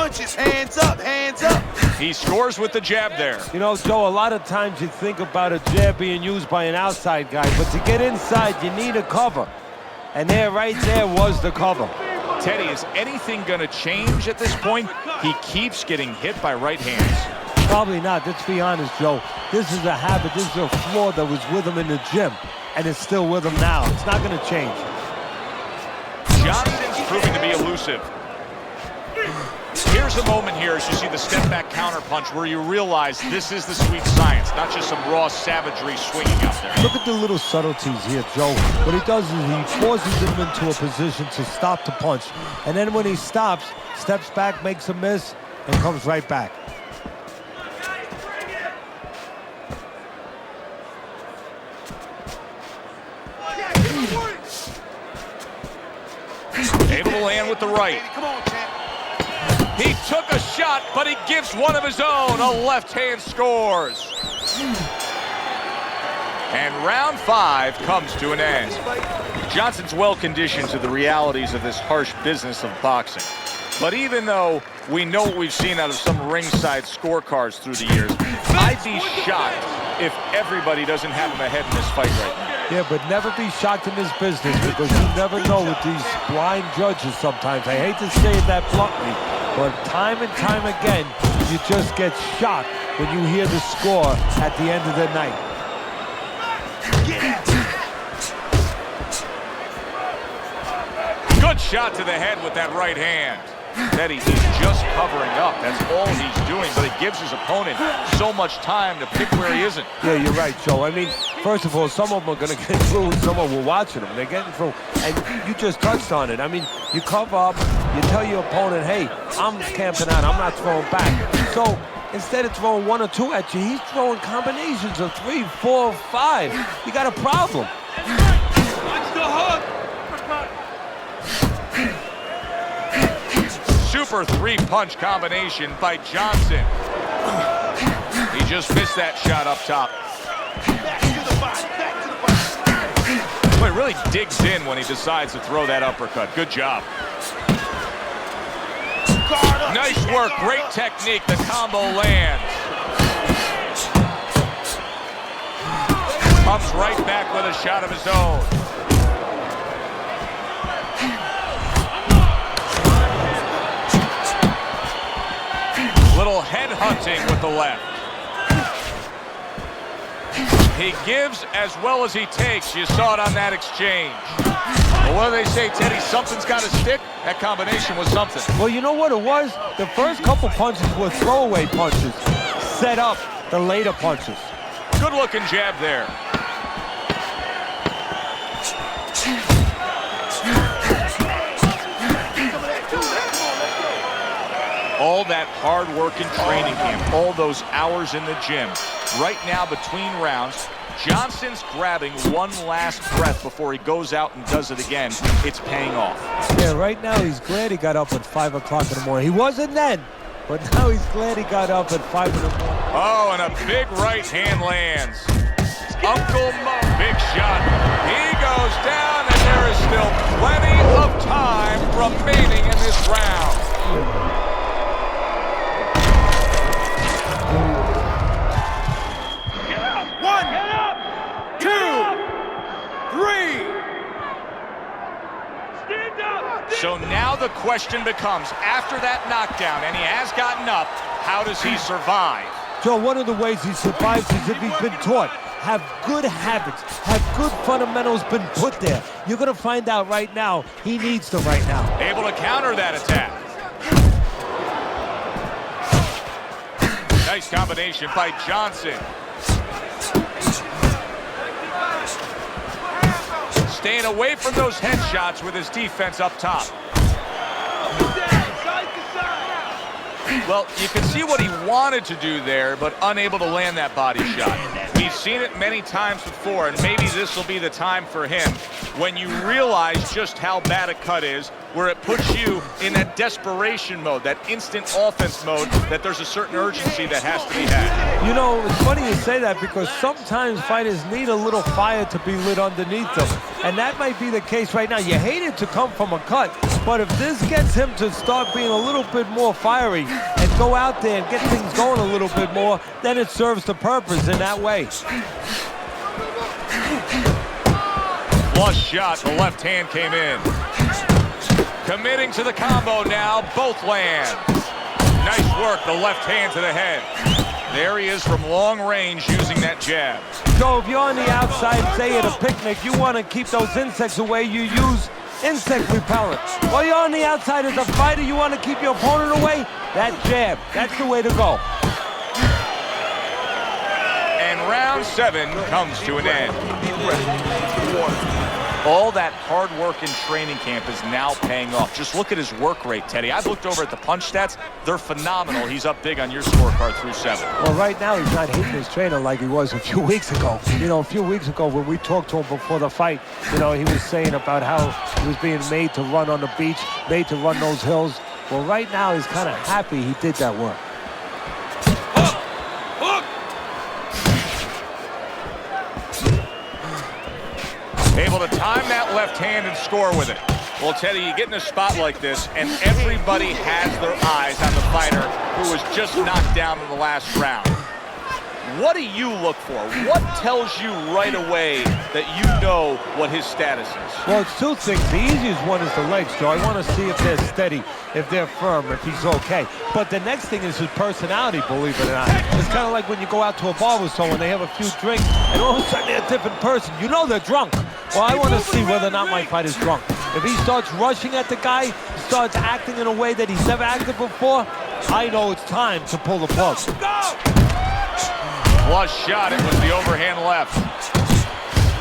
punches. Hands up, hands up. He scores with the jab there. You know, Joe, a lot of times you think about a jab being used by an outside guy, but to get inside, you need a cover. And there, right there, was the cover. Teddy, is anything going to change at this point? He keeps getting hit by right hands. Probably not. Let's be honest, Joe. This is a habit. This is a flaw that was with him in the gym, and it's still with him now. It's not going to change. Johnson's proving to be elusive. Here's a moment here as you see the step-back counterpunch where you realize this is the sweet science, not just some raw savagery swinging out there. Look at the little subtleties here, Joe. What he does is he forces him into a position to stop the punch. And then when he stops, steps back, makes a miss, and comes right back. Able to land with the right. He took a shot, but he gives one of his own. A left hand scores. And round 5 comes to an end. Johnson's well conditioned to the realities of this harsh business of boxing. But even though we know what we've seen out of some ringside scorecards through the years, I'd be shocked if everybody doesn't have him ahead in this fight right now. Yeah, but never be shocked in this business because you never know with these blind judges sometimes. I hate to say it that bluntly, but time and time again, you just get shocked when you hear the score at the end of the night. Good shot to the head with that right hand. Teddy, he's just covering up. That's all he's doing, but it gives his opponent so much time to pick where he isn't. Yeah, you're right, Joe. I mean, first of all, some of them are going to get through and some of them will watching them. They're getting through. And you just touched on it. I mean, you cover up, you tell your opponent, hey, I'm camping out, I'm not throwing back. So instead of throwing 1 or 2 at you, he's throwing combinations of 3, 4, 5. You got a problem. Watch the hook. Super 3-punch combination by Johnson. He just missed that shot up top. Back to the body, back to the body. Well, he really digs in when he decides to throw that uppercut. Good job. Nice work, great technique. The combo lands. Comes right back with a shot of his own. Little head hunting with the left. He gives as well as he takes. You saw it on that exchange. Well, what do they say, Teddy? Something's got to stick. That combination was something. Well, you know what it was? The first couple punches were throwaway punches. Set up the later punches. Good looking jab there. All that hard work in training camp, all those hours in the gym. Right now, between rounds, Johnson's grabbing one last breath before he goes out and does it again. It's paying off. Yeah, right now he's glad he got up at 5 o'clock in the morning. He wasn't then, but now he's glad he got up at 5 in the morning. Oh, and a big right hand lands. Uncle Mo, big shot. He goes down, and there is still plenty of time remaining in this round. So now the question becomes, after that knockdown, and he has gotten up, how does he survive? Joe, one of the ways he survives is if he's been taught. Have good habits, have good fundamentals been put there. You're going to find out right now, he needs them right now. Able to counter that attack. Nice combination by Johnson. Staying away from those headshots with his defense up top. Well, you can see what he wanted to do there, but unable to land that body shot. We've seen it many times before, and maybe this will be the time for him when you realize just how bad a cut is, where it puts you in that desperation mode, that instant offense mode, that there's a certain urgency that has to be had. You know, it's funny you say that because sometimes fighters need a little fire to be lit underneath them. And that might be the case right now. You hate it to come from a cut, But if this gets him to start being a little bit more fiery and go out there and get things going a little bit more, then it serves the purpose in that way. Flush shot, the left hand came in. Committing to the combo now, both land. Nice work, the left hand to the head. There he is from long range using that jab. So if you're on the outside, say at a picnic, you want to keep those insects away, you use insect repellent. While you're on the outside as a fighter, you want to keep your opponent away, that jab, that's the way to go. And round 7 comes to an end. All that hard work in training camp is now paying off. Just look at his work rate, Teddy. I've looked over at the punch stats. They're phenomenal. He's up big on your scorecard through 7. Well, right now he's not hitting his trainer like he was a few weeks ago. You know, a few weeks ago when we talked to him before the fight, you know, he was saying about how he was being made to run on the beach, made to run those hills. Well, right now he's kind of happy he did that work. Able to time that left hand and score with it. Well, Teddy, you get in a spot like this, and everybody has their eyes on the fighter who was just knocked down in the last round. What do you look for? What tells you right away that you know what his status is? Well, it's two things. The easiest one is the legs, Joe. I want to see if they're steady, if they're firm, if he's okay. But the next thing is his personality, believe it or not. It's kind of like when you go out to a bar with someone, they have a few drinks, and all of a sudden they're a different person. You know they're drunk. Well, I want to see whether or not my fighter's drunk. If he starts rushing at the guy, starts acting in a way that he's never acted before, I know it's time to pull the plug. Flush shot, it was the overhand left.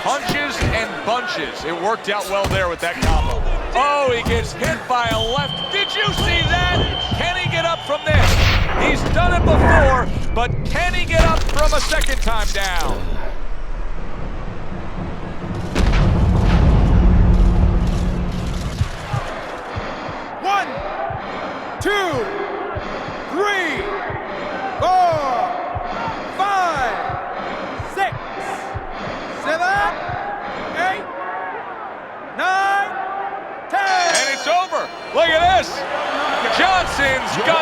Punches and bunches. It worked out well there with that combo. Oh, he gets hit by a left. Did you see that? Can he get up from this? He's done it before, but can he get up from a second time down? One, 2, 3, 4, 5, 6, 7, 8, 9, 10. And it's over. Look at this. Johnson's got